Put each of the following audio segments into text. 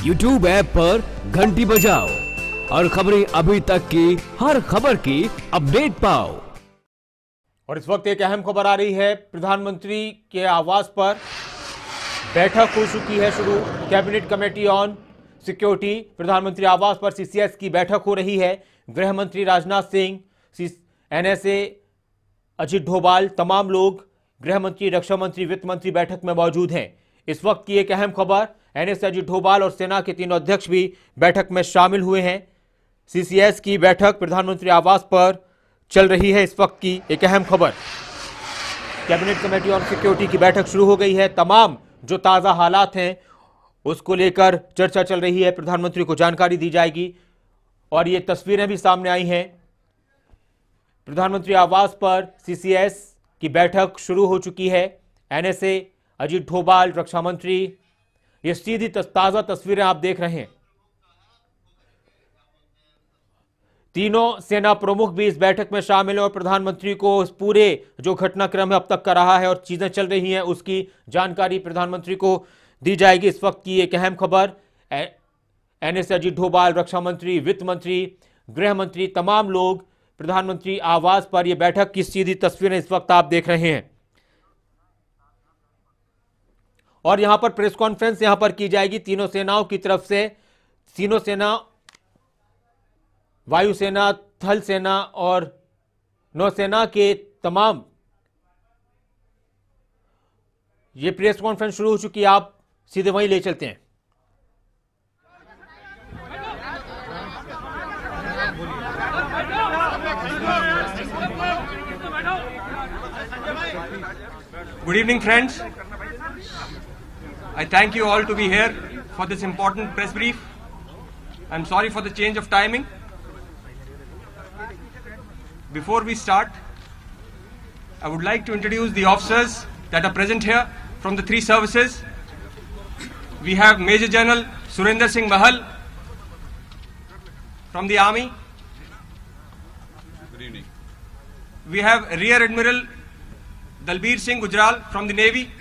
YouTube app पर घंटी बजाओ और खबरें अभी तक की हर खबर की अपडेट पाओ। और इस वक्त एक अहम खबर आ रही है। प्रधानमंत्री के आवास पर बैठक हो चुकी है शुरू। कैबिनेट कमेटी ऑन सिक्योरिटी प्रधानमंत्री आवास पर सीसीएस की बैठक हो रही है। गृह मंत्री राजनाथ सिंह, एनएसए अजित डोभाल, तमाम लोग, गृह मंत्री, रक्षा मंत्री, वित्त मंत्री बैठक में मौजूद हैं। इस वक्त की एक अहम खबर, एनएसए अजित डोभाल और सेना के तीनों अध्यक्ष भी बैठक में शामिल हुए हैं। सीसीएस की बैठक प्रधानमंत्री आवास पर चल रही है। इस वक्त की एक अहम खबर, कैबिनेट कमेटी ऑन सिक्योरिटी की बैठक शुरू हो गई है। तमाम जो ताजा हालात हैं उसको लेकर चर्चा चल रही है। प्रधानमंत्री को जानकारी दी जाएगी और ये तस्वीरें भी सामने आई हैं। प्रधानमंत्री आवास पर सीसीएस की बैठक शुरू हो चुकी है। एनएसए अजित डोभाल, रक्षा मंत्री, ये सीधी ताजा तस्वीरें आप देख रहे हैं। तीनों सेना प्रमुख भी इस बैठक में शामिल हैं और प्रधानमंत्री को इस पूरे जो घटनाक्रम है अब तक का रहा है और चीजें चल रही हैं उसकी जानकारी प्रधानमंत्री को दी जाएगी। इस वक्त की एक अहम खबर, एनएसए अजित डोभाल, रक्षा मंत्री, वित्त मंत्री, गृह मंत्री, तमाम लोग प्रधानमंत्री आवास पर, यह बैठक की सीधी तस्वीरें इस वक्त आप देख रहे हैं। और यहां पर प्रेस कॉन्फ्रेंस यहां पर की जाएगी तीनों सेनाओं की तरफ से। तीनों सेना, वायुसेना, थल सेना और नौसेना के तमाम, ये प्रेस कॉन्फ्रेंस शुरू हो चुकी है। आप सीधे वहीं ले चलते हैं। Good evening, friends. I thank you all to be here for this important press brief. I'm sorry for the change of timing. Before we start, I would like to introduce the officers that are present here from the three services. We have Major General Surinder Singh Bahal from the Army. Good evening. We have Rear Admiral Dalbir Singh Gujral from the Navy.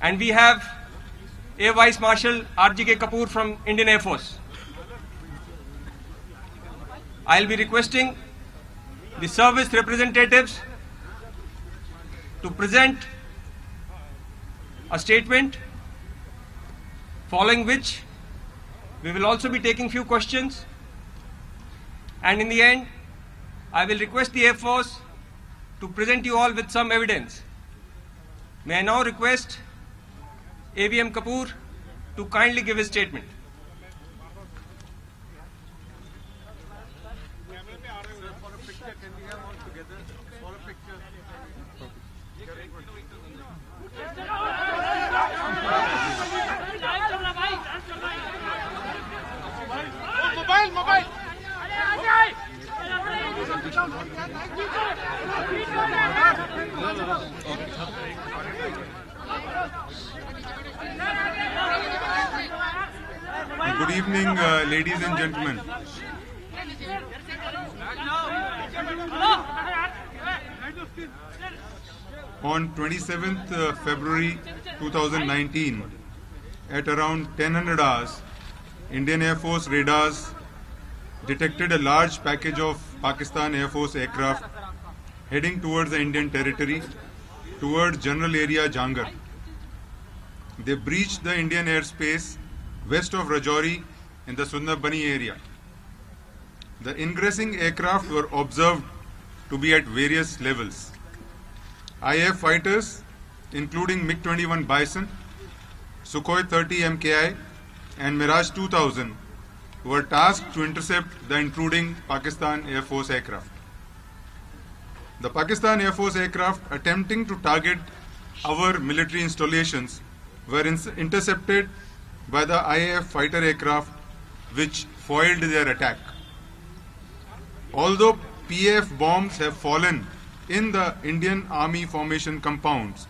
And we have Air Vice Marshal RGK Kapoor from Indian Air Force. I'll be requesting the service representatives to present a statement, following which we will also be taking few questions, and in the end I will request the Air Force to present you all with some evidence. May I now request AVM Kapoor to kindly give his statement. Mobile. Good evening, ladies and gentlemen. On 27th February 2019, at around 1000 hours, Indian Air Force radars detected a large package of Pakistan Air Force aircraft heading towards the Indian territory, towards General Area Jangar. They breached the Indian airspace west of Rajouri in the Sundarbani area. The ingressing aircraft were observed to be at various levels. IAF fighters, including MiG-21 Bison, Sukhoi 30 MKI and Mirage 2000, were tasked to intercept the intruding Pakistan Air Force aircraft. The Pakistan Air Force aircraft attempting to target our military installations were intercepted by the IAF fighter aircraft, which foiled their attack. Although PAF bombs have fallen in the Indian Army formation compounds,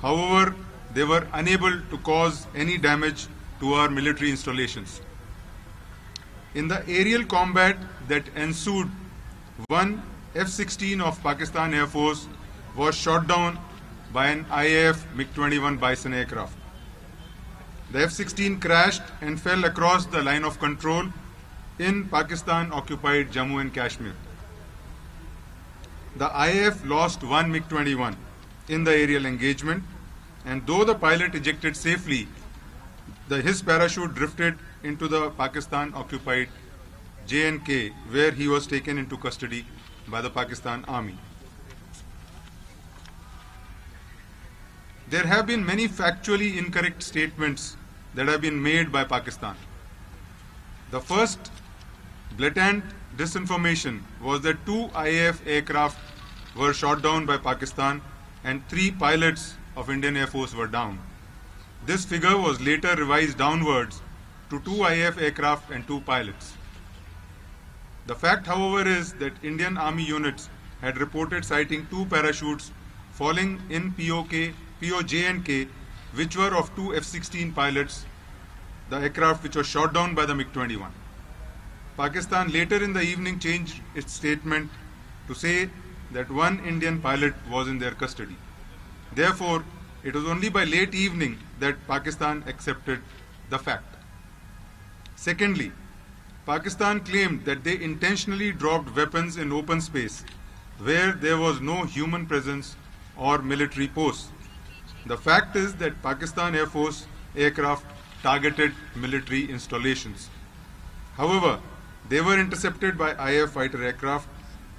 however, they were unable to cause any damage to our military installations. In the aerial combat that ensued, one F-16 of Pakistan Air Force was shot down by an IAF MiG-21 Bison aircraft. the F-16 crashed and fell across the line of control in Pakistan-occupied Jammu and Kashmir. The IAF lost one MiG-21 in the aerial engagement, and though the pilot ejected safely, his parachute drifted into the Pakistan-occupied J&K, where he was taken into custody by the Pakistan Army. There have been many factually incorrect statements that have been made by Pakistan. The first blatant disinformation was that 2 IAF aircraft were shot down by Pakistan and 3 pilots of Indian Air Force were down. This figure was later revised downwards to 2 IAF aircraft and 2 pilots. The fact, however, is that Indian Army units had reported sighting 2 parachutes falling in POJ&K, which were of 2 F-16 pilots, the aircraft which was shot down by the MiG-21. Pakistan later in the evening changed its statement to say that 1 Indian pilot was in their custody. Therefore, it was only by late evening that Pakistan accepted the fact. Secondly, Pakistan claimed that they intentionally dropped weapons in open space where there was no human presence or military posts. The fact is that Pakistan Air Force aircraft targeted military installations. However, they were intercepted by IAF fighter aircraft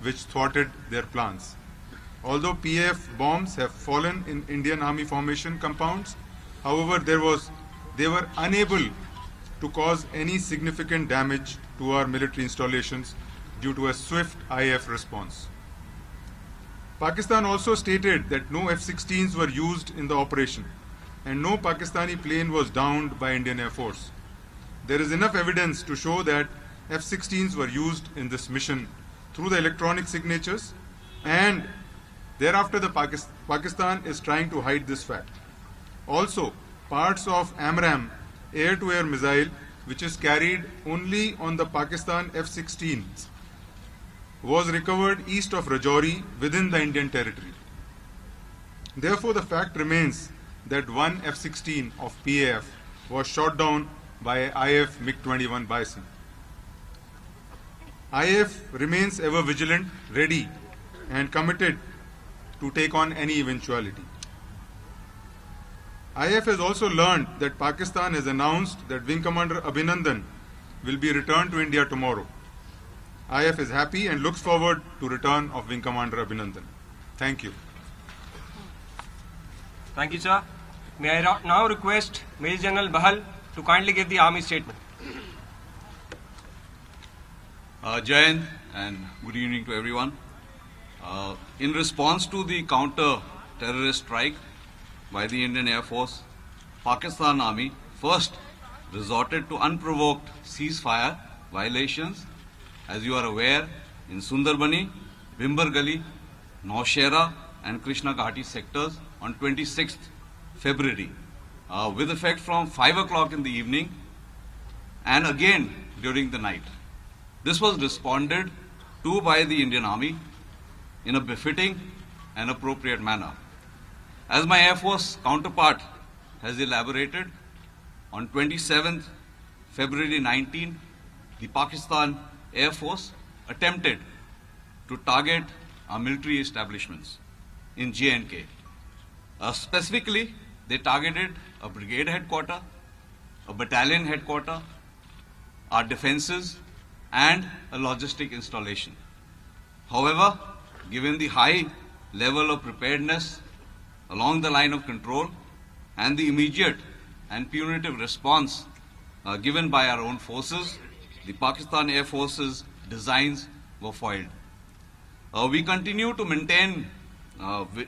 which thwarted their plans. Although PAF bombs have fallen in Indian Army formation compounds, however, they were unable to cause any significant damage to our military installations due to a swift IAF response. Pakistan also stated that no F-16s were used in the operation and no Pakistani plane was downed by Indian Air Force. There is enough evidence to show that F-16s were used in this mission through the electronic signatures, and thereafter the Pakistan is trying to hide this fact. Also, parts of AMRAAM air-to-air missile, which is carried only on the Pakistan F-16s, was recovered east of Rajouri within the Indian territory. Therefore, the fact remains that 1 F-16 of PAF was shot down by IAF MiG-21 Bison. IAF remains ever vigilant, ready, and committed to take on any eventuality. IAF has also learned that Pakistan has announced that Wing Commander Abhinandan will be returned to India tomorrow. IAF is happy and looks forward to return of Wing Commander Abhinandan. Thank you. Thank you, sir. May I now request Major General Bahal to kindly give the Army statement. Jai Hind and good evening to everyone. In response to the counter-terrorist strike by the Indian Air Force, Pakistan Army first resorted to unprovoked ceasefire violations, as you are aware, in Sundarbani, Bhimber Gali, Naushera and Krishna Ghati sectors on 26th February, with effect from 5 o'clock in the evening and again during the night. This was responded to by the Indian Army in a befitting and appropriate manner. As my Air Force counterpart has elaborated, on 27th February 19, the Pakistan Air Force attempted to target our military establishments in J&K. Specifically, they targeted a brigade headquarter, a battalion headquarter, our defenses, and a logistic installation. However, given the high level of preparedness along the line of control and the immediate and punitive response given by our own forces, the Pakistan Air Force's designs were foiled. We continue to maintain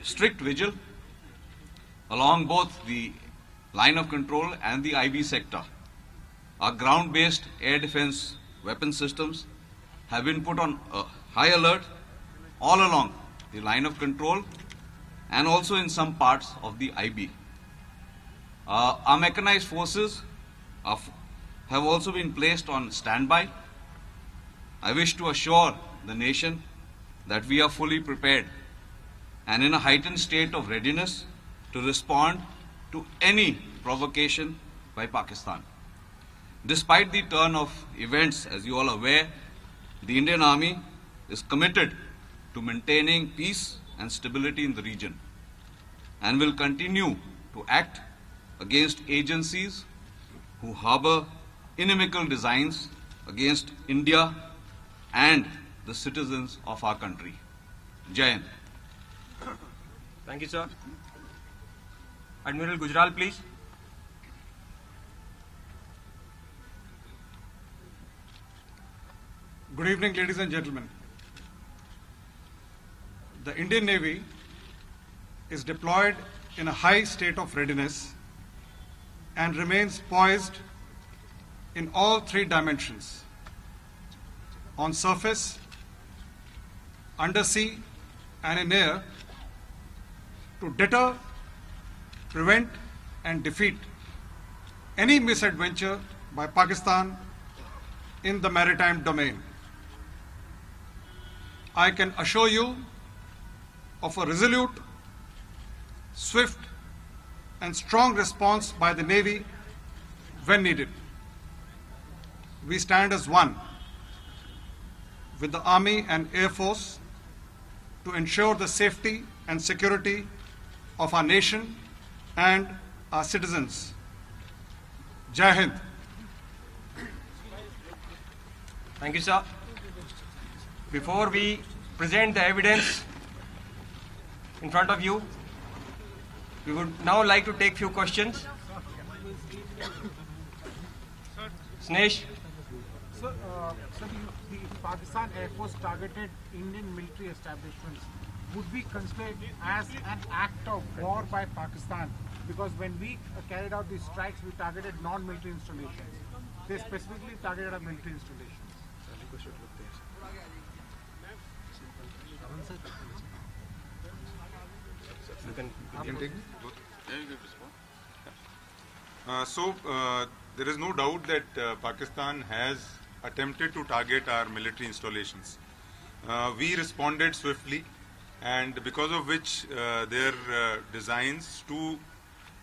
strict vigil along both the line of control and the IB sector. Our ground-based air defense weapon systems have been put on high alert all along the line of control and also in some parts of the IB. Our mechanized forces have also been placed on standby. I wish to assure the nation that we are fully prepared and in a heightened state of readiness to respond to any provocation by Pakistan. Despite the turn of events, as you all are aware, the Indian Army is committed to maintaining peace and stability in the region and will continue to act against agencies who harbor inimical designs against India and the citizens of our country. Jai Hind. Thank you, sir. Admiral Gujral, please. Good evening, ladies and gentlemen. The Indian Navy is deployed in a high state of readiness and remains poised in all three dimensions: on surface, undersea, and in air, to deter, prevent, and defeat any misadventure by Pakistan in the maritime domain. I can assure you of a resolute, swift, and strong response by the Navy when needed. We stand as one with the Army and Air Force to ensure the safety and security of our nation and our citizens. Jai Hind. Thank you, sir. Before we present the evidence in front of you, we would now like to take few questions. Snesh. Sir, the Pakistan Air Force targeted Indian military establishments. Would we consider it as an act of war by Pakistan? Because when we carried out these strikes, we targeted non-military installations. They specifically targeted our military installations. There is no doubt that Pakistan has attempted to target our military installations. We responded swiftly, and because of which their designs to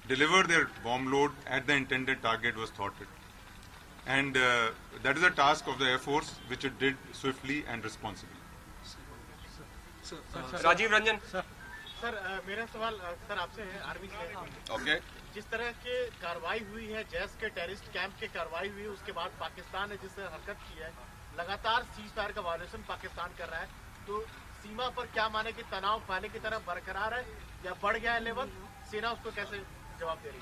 deliver their bomb load at the intended target was thwarted. And that is a task of the Air Force, which it did swiftly and responsibly. Rajiv Ranjan. Sir मेरा सवाल sir आपसे है army से। Okay. जिस तरह के कार्रवाई हुई है जैस के टेररिस्ट कैंप के कार्रवाई हुई, उसके बाद पाकिस्तान ने जिस हरकत की है, लगातार सीज फायर का वायलेशन पाकिस्तान कर रहा है, तो सीमा पर क्या माने कि तनाव पाने की तरफ बरकरार है या बढ़ गया है लेवल? सेना उसको कैसे जवाब दे रही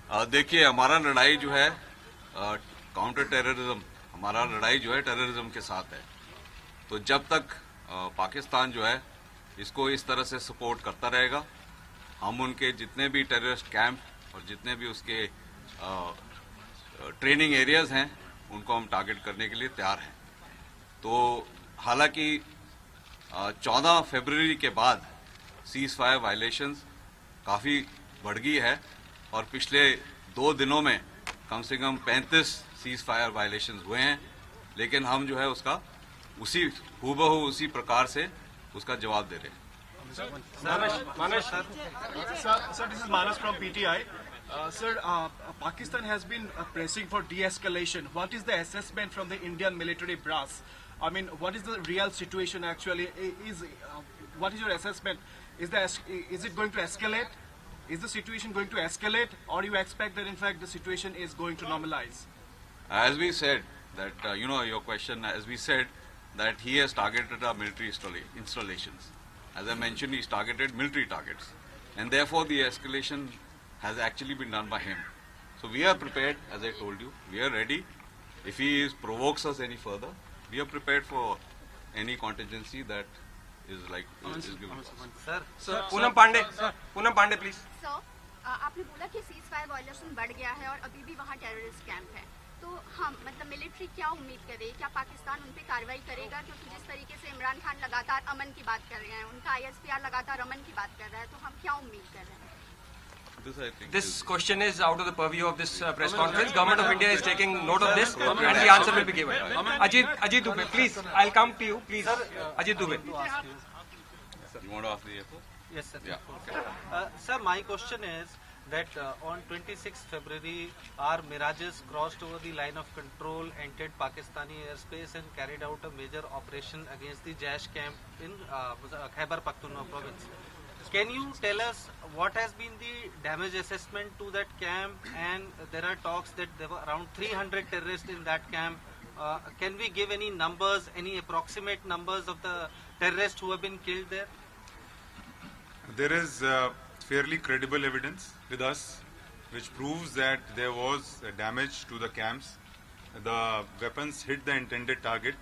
है? देखिए, हमारा लड़ाई जो है काउंटर टेररिज्म, हमारा लड़ाई जो है टेररिज्म के साथ है। तो जब तक पाकिस्तान जो है इसको इस तरह से सपोर्ट करता रहेगा, हम उनके जितने भी टेररिस्ट कैंप और जितने भी उसके ट्रेनिंग एरियाज हैं उनको हम टारगेट करने के लिए तैयार हैं। तो हालांकि 14 फरवरी के बाद सीज फायर वायलेशंस काफ़ी बढ़ गई है और पिछले 2 दिनों में कम से कम 35 सीज फायर वायलेशंस हुए हैं, लेकिन हम जो है उसका उसी हूबहू उसी प्रकार से उसका जवाब दे रहे हैं। Manesh. Sir, this is Manas from PTI. Sir, Pakistan has been pressing for de-escalation. What is the assessment from the Indian military brass? I mean, what is the real situation actually? What is your assessment? Is it going to escalate? Is the situation going to escalate, or you expect that in fact the situation is going to normalize? As we said that your question, as we said that he has targeted our military installations. As I mentioned, he's targeted military targets, and therefore the escalation has actually been done by him. So we are prepared, as I told you, we are ready. If he provokes us any further, we are prepared for any contingency that is given. Sir, Poonam Pandey, please. Sir, आपने बोला कि cease fire violation बढ़ गया है और अभी भी वहाँ टेररिस्ट कैंप है, तो हम मतलब मिलिट्री क्या उम्मीद करे? क्या पाकिस्तान उन पे कार्रवाई करेगा? क्योंकि जिस तरीके से इमरान खान लगातार अमन की बात कर रहे हैं, उनका ISPR लगातार अमन की बात कर रहा है, तो हम क्या उम्मीद कर रहे हैं? This question is out of the purview of this press conference. Government of India is taking note of this, and the answer will be given. Ajit Dubey, please. I'll come to you, please. Ajit Dubey. You want to ask the FO? Yes, sir. Yeah. Okay. Sir, my question is, that on 26 February, our Mirages crossed over the line of control, entered Pakistani airspace and carried out a major operation against the Jaish camp in Khyber Pakhtunkhwa province. Can you tell us what has been the damage assessment to that camp? And there are talks that there were around 300 terrorists in that camp. Can we give any numbers, any approximate numbers of the terrorists who have been killed there? There is fairly credible evidence with us which proves that there was damage to the camps. The weapons hit the intended target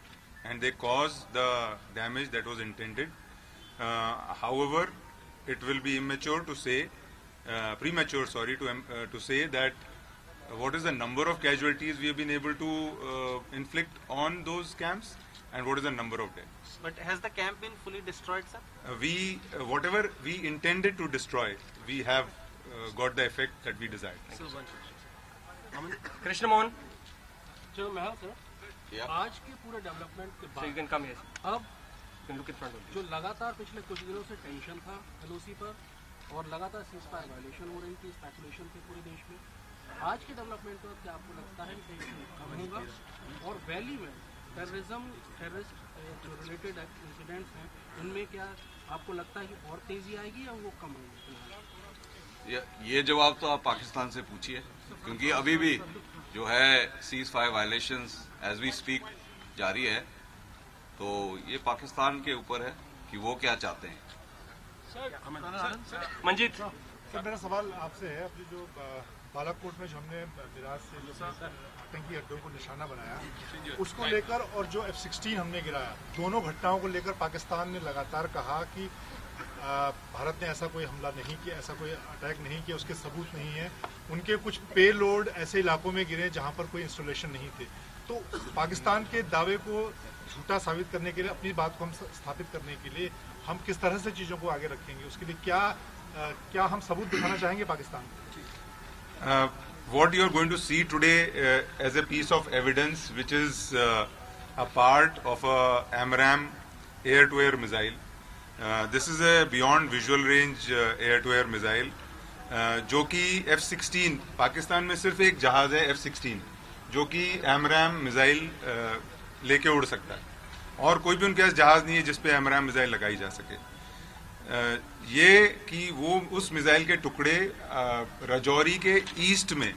and they caused the damage that was intended. However, it will be premature to say that what is the number of casualties we have been able to inflict on those camps and what is the number of dead. But has the camp been fully destroyed, sir? Whatever we intended to destroy, we have got the effect that we desired. Krishna Mohan. So, Mahal sir, आज के पूरे development के बाद अब जो लगातार पिछले कुछ दिनों से टेंशन था एलओसी पर और लगातार सीज़फायर वायलेशन हो रही थी, स्पेकुलेशन थे पूरे देश में, आज के डेवलपमेंट पर क्या आपको लगता है कि कम होगा? और वैली में टेररिस्ट जो रिलेटेड इंसिडेंट्स हैं उनमें क्या आपको लगता है कि और तेजी आएगी या वो कम होगी? ये जवाब तो आप पाकिस्तान से पूछिए, क्योंकि अभी भी जो है ceasefire violations as we speak जारी है, तो ये पाकिस्तान के ऊपर है कि वो क्या चाहते हैं। मंजीत सर, मेरा सवाल आपसे है, अपनी जो बालाकोट में जो हमने मिराज से जो आतंकी अड्डों को निशाना बनाया उसको लेकर और जो F-16 हमने गिराया, दोनों घटनाओं को लेकर पाकिस्तान ने लगातार कहा कि भारत ने ऐसा कोई हमला नहीं किया, ऐसा कोई अटैक नहीं किया, उसके सबूत नहीं है। उनके कुछ पे लोड ऐसे इलाकों में गिरे जहां पर कोई इंस्टॉलेशन नहीं थे। तो पाकिस्तान के दावे को झूठा साबित करने के लिए, अपनी बात को हम स्थापित करने के लिए हम किस तरह से चीज़ों को आगे रखेंगे, उसके लिए क्या हम सबूत दिखाना चाहेंगे पाकिस्तान को? What you are going to see today as a piece of evidence, which is a part of a AMRAAM air-to-air missile. This is a beyond visual range air-to-air missile, जो कि F-16 पाकिस्तान में सिर्फ एक जहाज है F-16 जो कि AMRAAM missile लेके उड़ सकता है, और कोई भी उनके पास जहाज नहीं है जिस पे AMRAAM मिसाइल लगाई जा सके। ये कि वो उस मिसाइल के टुकड़े राजौरी के ईस्ट में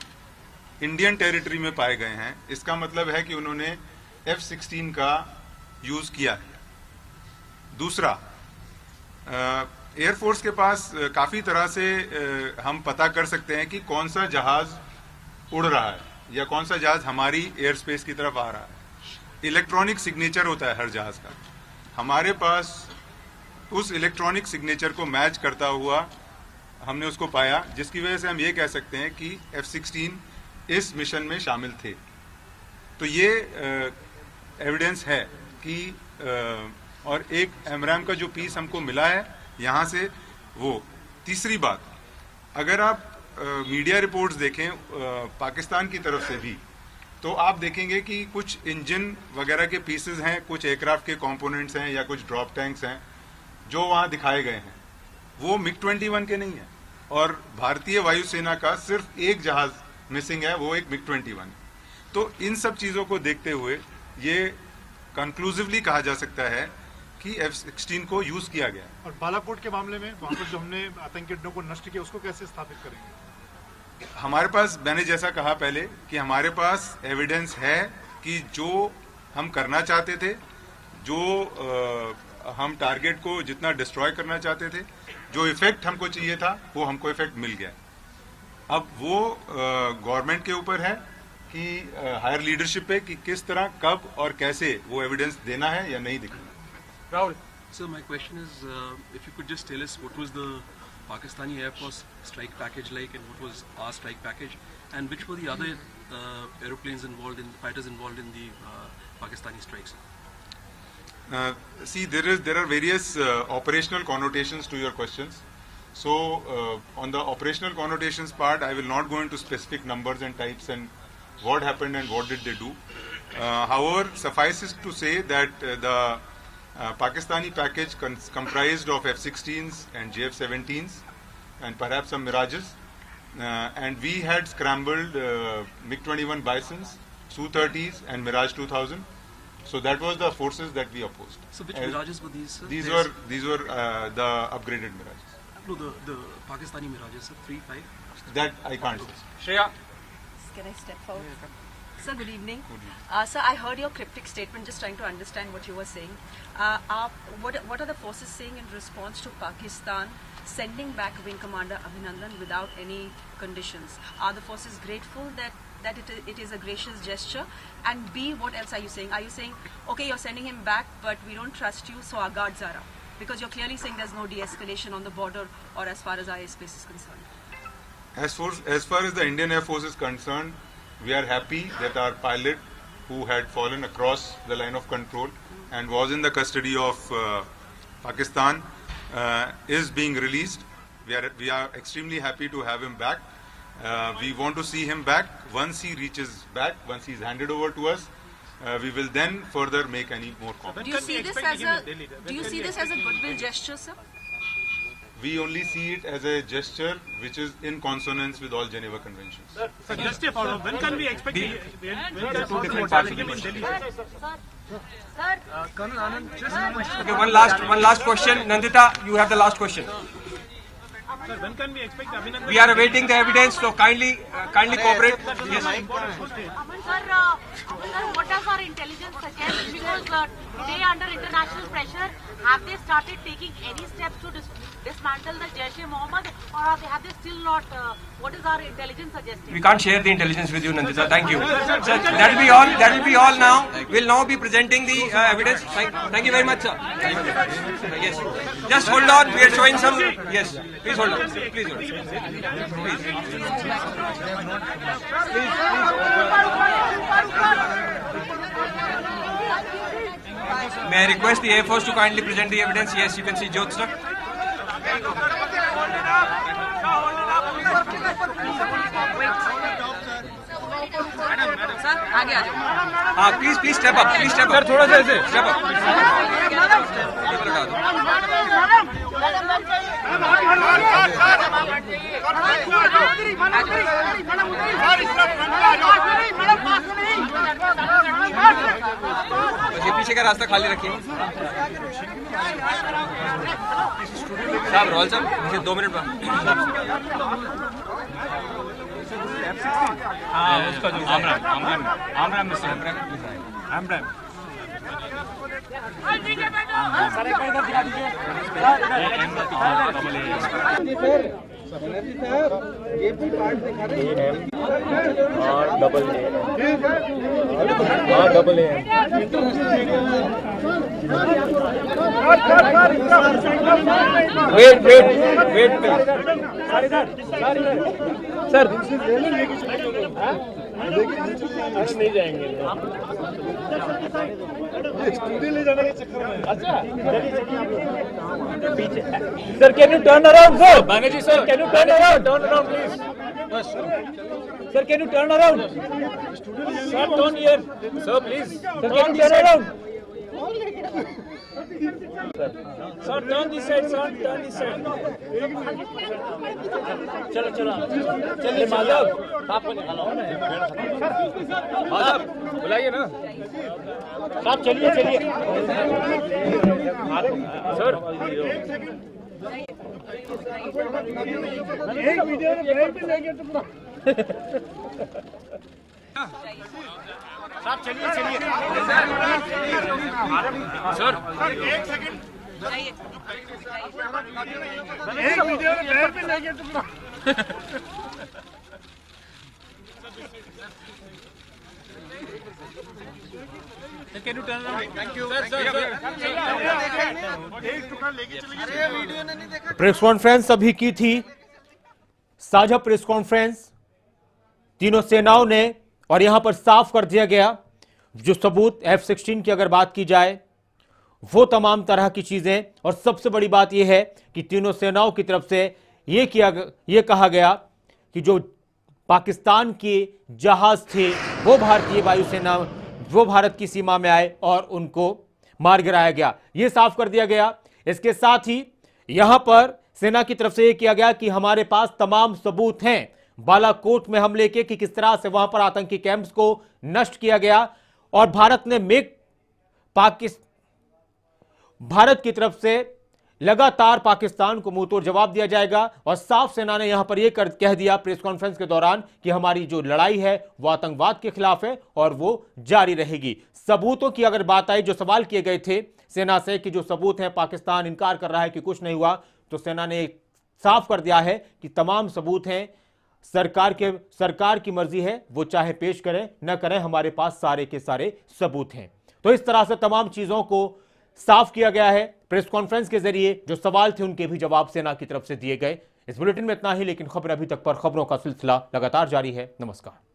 इंडियन टेरिटरी में पाए गए हैं, इसका मतलब है कि उन्होंने F-16 का यूज किया है। दूसरा, एयरफोर्स के पास काफी तरह से हम पता कर सकते हैं कि कौन सा जहाज उड़ रहा है या कौन सा जहाज हमारी एयर स्पेस की तरफ आ रहा है। इलेक्ट्रॉनिक सिग्नेचर होता है हर जहाज का, हमारे पास उस इलेक्ट्रॉनिक सिग्नेचर को मैच करता हुआ हमने उसको पाया, जिसकी वजह से हम ये कह सकते हैं कि F-16 इस मिशन में शामिल थे। तो ये एविडेंस है कि और एक AMRAAM का जो पीस हमको मिला है यहाँ से वो। तीसरी बात, अगर आप मीडिया रिपोर्ट्स देखें पाकिस्तान की तरफ से भी, तो आप देखेंगे कि कुछ इंजन वगैरह के पीसेस हैं, कुछ एयरक्राफ्ट के कंपोनेंट्स हैं या कुछ ड्रॉप टैंक्स हैं जो वहाँ दिखाए गए हैं, वो MiG-21 के नहीं है। और भारतीय वायुसेना का सिर्फ एक जहाज मिसिंग है, वो एक MiG-21। तो इन सब चीजों को देखते हुए ये कंक्लूसिवली कहा जा सकता है कि F-16 को यूज किया गया। और बालाकोट के मामले में वहां पर जो हमने आतंकी अड्डों को नष्ट किया, उसको कैसे स्थापित करेंगे? हमारे पास, मैंने जैसा कहा पहले कि हमारे पास एविडेंस है कि जो हम करना चाहते थे, जो हम टारगेट को जितना डिस्ट्रॉय करना चाहते थे, जो इफेक्ट हमको चाहिए था, वो हमको इफेक्ट मिल गया। अब वो गवर्नमेंट के ऊपर है कि हायर लीडरशिप पे कि किस तरह, कब और कैसे वो एविडेंस देना है या नहीं दिखाना। Rahul. So my question is, if you could just tell us what was the Pakistani Air Force strike package like, and what was our strike package, and which were the other aeroplanes involved in, fighters involved in the Pakistani strikes? See, there are various operational connotations to your questions. So on the operational connotations part, I will not go into specific numbers and types and what happened and what did they do. However, suffices to say that the Pakistani package comprised of F-16s and JF-17s and perhaps some Mirages, and we had scrambled MiG-21 Bisons, Su-30s, and Mirage 2000. So that was the forces that we opposed. So which Mirages were these? These were the upgraded Mirages. No, the Pakistani Mirages, 3, 5. That I can't say. Shreya. Can I step forward? Sir, good evening. Sir, I heard your cryptic statement, just trying to understand what you were saying. What are the forces saying in response to Pakistan sending back Wing Commander Abhinandan without any conditions? Are the forces grateful that it is a gracious gesture? And B, what else are you saying? Are you saying, okay, you're sending him back, but we don't trust you, so our guards are up? Because you're clearly saying there's no de-escalation on the border or as far as our airspace is concerned. As far as the Indian Air Force is concerned, we are happy that our pilot, who had fallen across the line of control and was in the custody of Pakistan, is being released. We are extremely happy to have him back. We want to see him back. Once he reaches back, once he's handed over to us, we will then further make any more comments. Do you see this as a goodwill gesture, sir? We only see it as a gesture which is in consonance with all Geneva Conventions. Sir, just a follow-up. When can we expect the Colonel Anand, okay, one last question. Nandita, you have the last question. Sir, when can we expect Abhinandan? We are awaiting the evidence, so kindly cooperate. Yes. Sir, what does our intelligence suggest? Because today, under international pressure, have they started taking any steps to dismantle the Jaish-e-Mohammed, or have they still not? What is our intelligence suggesting? We can't share the intelligence with you, Nandita. Thank you. Sir, that will be all. That will be all now. We'll now be presenting the evidence. Thank you very much, sir. Yes. Just hold on. We are showing some. Yes. Please hold on. Please hold on. May I request the Air Force to kindly present the evidence? Yes, you can see Jyotsna. Sir, आगे आ जाओ. Please step up. Please step up. Sir, थोड़ा सा ऐसे. Step up. ये पीछे का रास्ता खाली रखिए. साहब रोल साहब, मुझे 2 मिनट बाद. हाँ, उसका जो आमराम मिस्टर आमराम. सर एक इधर दिखा दीजिए. जेपी पार्ट दिखा रहे हैं और डबल ए वेट सर नहीं जाएंगे ले जाने के चक्कर में. अच्छा पीछे sir, can U turn around sir? Banerjee sir, can U turn around please. Sir, can U turn around? Sir, turn here sir please. Sir, can U turn around? Sir, turn this side, sir. Turn this side. चलो चलिए माधव, आपको निकाला ना. माधव बुलाइए ना. आप चलिए sir. एक वीडियो में बैठ भी लेंगे तो आप चलिए सर. एक सेकंड. एक वीडियो में बैठ भी लेंगे तो Can you turn around? Thank you. Sir. एक टुकड़ा लेके चलिए. वीडियो ने नहीं देखा. प्रेस कॉन्फ्रेंस अभी की थी, साझा प्रेस कॉन्फ्रेंस तीनों सेनाओं ने, और यहां पर साफ कर दिया गया जो सबूत F-16 की अगर बात की जाए वो तमाम तरह की चीजें, और सबसे बड़ी बात यह है कि तीनों सेनाओं की तरफ से ये कहा गया कि जो पाकिस्तान के जहाज थे वो भारतीय वायुसेना, वो भारत की सीमा में आए और उनको मार गिराया गया, ये साफ कर दिया गया. इसके साथ ही यहां पर सेना की तरफ से यह किया गया कि हमारे पास तमाम सबूत हैं बालाकोट में हमले के कि किस तरह से वहां पर आतंकी कैंप्स को नष्ट किया गया और भारत की तरफ से लगातार पाकिस्तान को मुंहतोड़ जवाब दिया जाएगा। और साफ सेना ने यहां पर यह कह दिया प्रेस कॉन्फ्रेंस के दौरान कि हमारी जो लड़ाई है वो आतंकवाद के खिलाफ है और वो जारी रहेगी। सबूतों की अगर बात आई, जो सवाल किए गए थे सेना से कि जो सबूत हैं, पाकिस्तान इनकार कर रहा है कि कुछ नहीं हुआ, तो सेना ने साफ कर दिया है कि तमाम सबूत हैं, सरकार की मर्जी है, वो चाहे पेश करें न करें, हमारे पास सारे के सारे सबूत हैं। तो इस तरह से तमाम चीजों को साफ किया गया है। प्रेस कॉन्फ्रेंस के जरिए जो सवाल थे उनके भी जवाब सेना की तरफ से दिए गए। इस बुलेटिन में इतना ही, लेकिन खबर अभी तक पर खबरों का सिलसिला लगातार जारी है। नमस्कार।